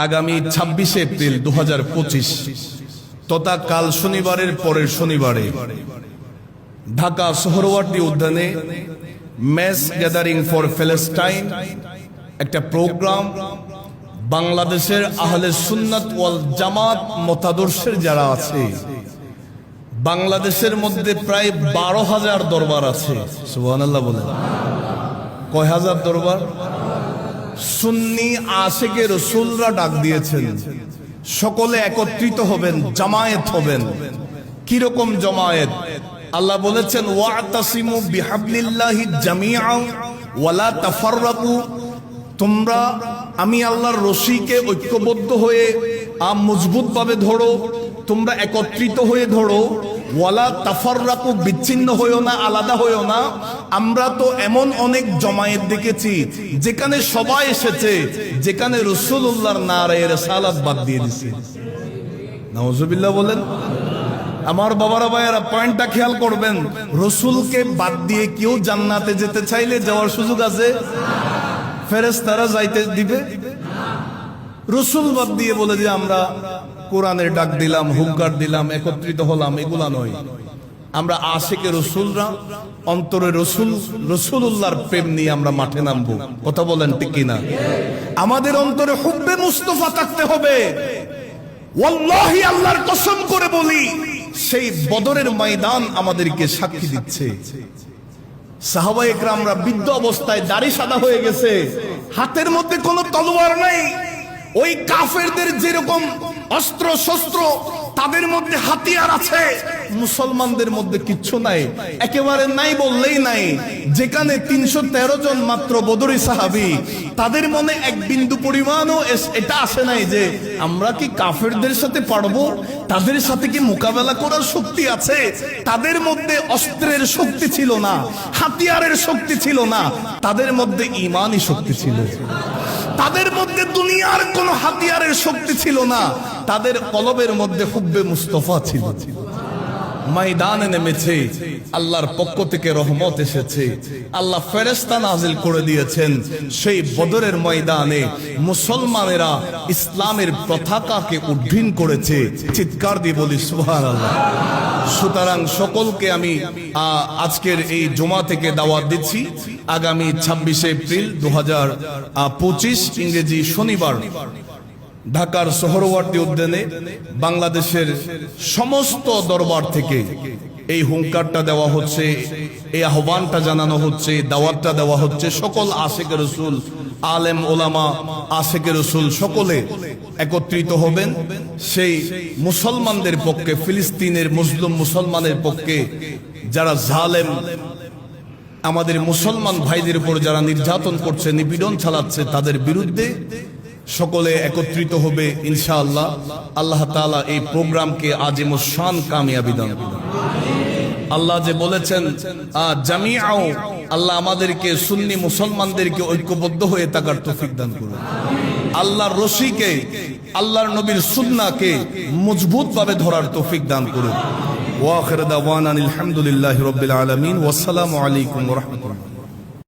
আগামী 26 এপ্রিল 2025 তথা কাল শনিবারের পরের শনিবারে ঢাকা সোহরাওয়ার্দী উদ্যানে ম্যাস গ্যাদারিং ফর প্যালেস্টাইন একটা প্রোগ্রাম বাংলাদেশের আহলে সুন্নাত ওয়াল জামাত মতাদর্শের যারা আছে, বাংলাদেশের মধ্যে প্রায় 12,000 দরবার আছে। সুবহানাল্লাহ বলেন। কয় হাজার দরবার? সুন্নি আশিকে রাসূলরা ডাক দিয়েছেন সকলে একত্রিত হবেন, জামায়াত হবেন। কি রকম জামায়াত? আল্লাহ বলেছেন ওয়াতাসিমু বিহাবলিল্লাহি জামিআন ওয়ালা তাফাররাকু, তোমরা আমি আল্লাহর রশিকে ঐক্যবদ্ধ হয়ে মজবুত ভাবে ধরো, তোমরা একত্রিত হয়ে ধরো। ওয়ালা তাফাররাকু, বিচ্ছিন্ন হইও না, আলাদা হইও না। আমরা তো এমন অনেক জমায়েত দেখেছি যেখানে সবাই এসেছে, যেখানে রাসূলুল্লাহর নারায়ে রিসালাত বাদ দিয়ে দিছে। নাউজুবিল্লাহ বলেন। আমার বাবারা ভাইয়েরা পয়েন্টটা খেয়াল করবেন, রাসূলকে বাদ দিয়ে কেউ জান্নাতে যেতে চাইলে যাওয়ার সুযোগ আছে? ফেরেশতারা যাইতে দিবে? রাসূল বাদ দিয়ে বলে যে আমরা কোরআনের ডাক দিলাম, হুঙ্কার দিলাম, একত্রিত হলাম, এগুলা নয়। আমরা আশিকে রাসূলরা অন্তরে রাসূলুল্লাহর প্রেম নিয়ে আমরা মাঠে নামবো। কথা বলেন ঠিক কিনা? আমাদের অন্তরে হুব্বে মুস্তাফা থাকতে হবে। ওয়াল্লাহি আল্লাহর কসম করে বলি, সেই বদরের ময়দান আমাদেরকে সাক্ষী দিচ্ছে। সাহাবায়ে কেরামরা বৃদ্ধ অবস্থায় দাড়ি সাদা হয়ে গেছে, হাতের মধ্যে কোনো তলোয়ার নাই। ওই কাফেরদের যেরকম অস্ত্র শস্ত্র, তাদের মধ্যে হাতিয়ার আছে, মুসলমানদের মধ্যে কিচ্ছু নাই, একেবারে নাই বললেই নাই। যেখানে 313 জন মাত্র বদরি সাহাবী, তাদের মনে এক বিন্দু পরিমাণও এটা আসে নাই যে আমরা কি কাফেরদের সাথে পারবো, তাদের সাথে কি মোকাবেলা করার শক্তি আছে। তাদের মধ্যে অস্ত্রের শক্তি ছিল না, হাতিয়ারের শক্তি ছিল না, তাদের মধ্যে ঈমানি শক্তি ছিল। তাদের মধ্যে দুনিয়ার কোনো হাতিয়ারের শক্তি ছিল না, তাদের কলবের মধ্যে হুব্বে মুস্তাফা ছিল। ময়দানে নেমেছে, আল্লাহর পক্ষ থেকে রহমত এসেছে, আল্লাহ ফেরেশতা নাজিল করে দিয়েছেন। সেই বদরের ময়দানে মুসলমানেরা ইসলামের পতাকাকে উড্ডীন করেছে। চিৎকার দিয়ে বলি সুবহানাল্লাহ। সুতরাং সকলকে আমি আজকের এই জুমা থেকে দাওয়াত দিচ্ছি, আগামী 26 এপ্রিল 2025 ইংরেজি শনিবার ঢাকার সোহরাওয়ার্দী উদ্যানে বাংলাদেশের সমস্ত দরবার থেকে এই হুঙ্কারটা দেওয়া হচ্ছে, এই আহ্বানটা জানানো হচ্ছে, দাওয়াতটা দেওয়া হচ্ছে। সকল আশিকে রাসূল, আলেম ওলামা, আশিকে রাসূল সকলে একত্রিত হবেন। সেই মুসলমানদের পক্ষে, ফিলিস্তিনের মুসলিম মুসলমানের পক্ষে যারা জালেম, আমাদের মুসলমান ভাইদের উপর যারা নির্যাতন করছে, নিপীড়ন চালাচ্ছে, তাদের বিরুদ্ধে সকলে একত্রিত হবে ইনশাআল্লাহ। আল্লাহ তাআলা এই প্রোগ্রামকে আজিমুশ শান কামিয়াবি দান করুন। আল্লাহ যে বলেছেন জামিআও, আল্লাহ আমাদেরকে সুন্নি মুসলমানদেরকে ঐক্যবদ্ধ হয়ে থাকার তৌফিক দান করুন। আল্লাহর রশিকে, আল্লাহর নবীর সুন্নাহকে মজবুত ভাবে ধরার তৌফিক দান করুন। ওয়া আখির দাওয়ানা আলহামদুলিল্লাহি রাব্বিল আলামিন। ওয়াসসালামু আলাইকুম ওয়া রাহমাতুল্লাহ।